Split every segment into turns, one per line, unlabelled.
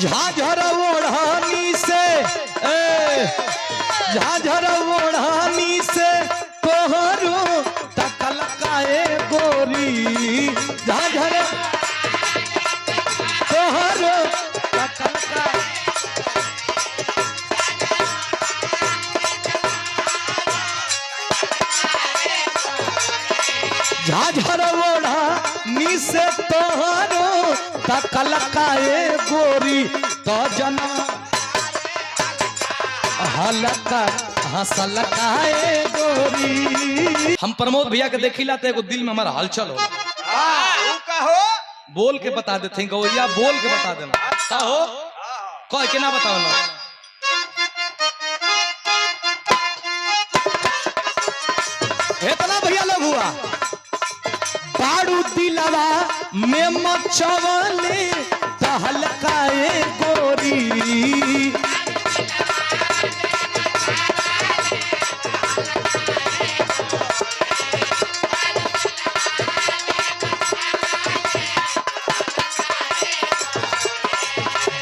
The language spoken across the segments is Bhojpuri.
झाझर ओढ़ानी से झाझर ओढ़ानी से तोहरो तकल काए गोरी झाझर तोहरो तकल का झाझर ओढ़ानी से तोहरो तकल काए गोरी तो जना हलका हंसल काए गोरी। हम प्रमोद भैया के देखी लाते एगो दिल में हमारा हलचल हो
कहो
बोल के बता देते हैं गौया बोल के बता देना का हो कह के ना बताओ ना इतना भैया लोग हुआ बाड़ू दिलवा में मचवले तहलकाए गोरी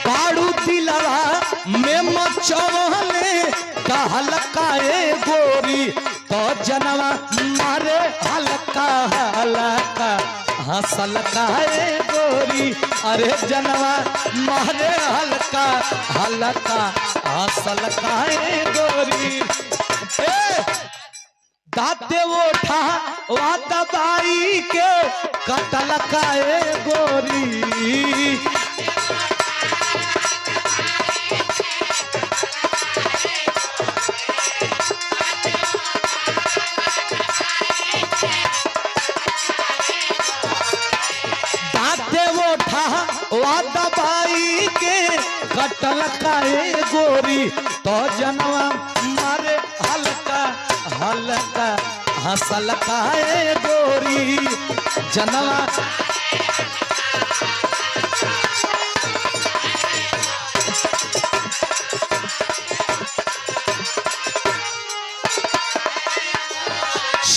बाड़ू दिलवा में मचवले तहलकाए गोरी तो जनवा मारे हल्का हल्का हंसल काए गोरी अरे जनवा मारे हल्का हल्का हंसल काए गोरी। दाते ओठा वा दबाई के कटल काए गोरी दबाई के कटल काए गोरी तो जनवा मारे हल्का हल्का हंसल काए गोरी जनवा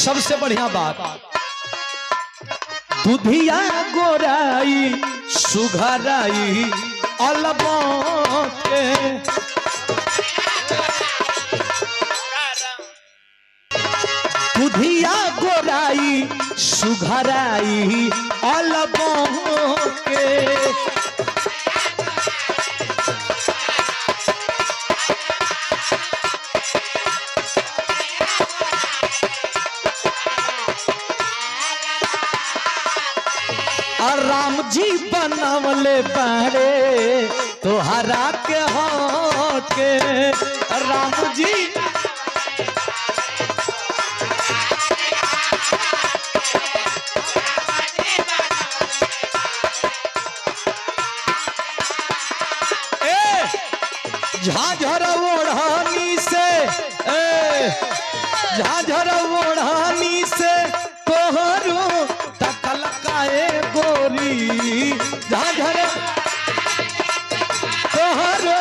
सबसे बढ़िया बात दुधिया गोराई सुघराई अलबोके दुधिया गोराई सुघराई अलबोके राम जी बनवले बारे तोहरा के होके राम जी झाझर ओढ़ानी से झाझर ओढ़ानी से तोहरो तकल काए गोरी झाझर तोहरो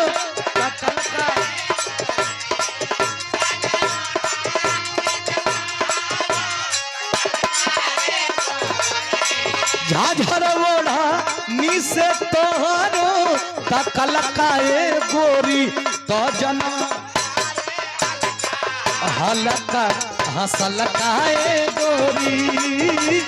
तकल का झाझर ओढ़ानी से तोहरो तकल काए गोरी तो जना हल्का हंसल काए गोरी।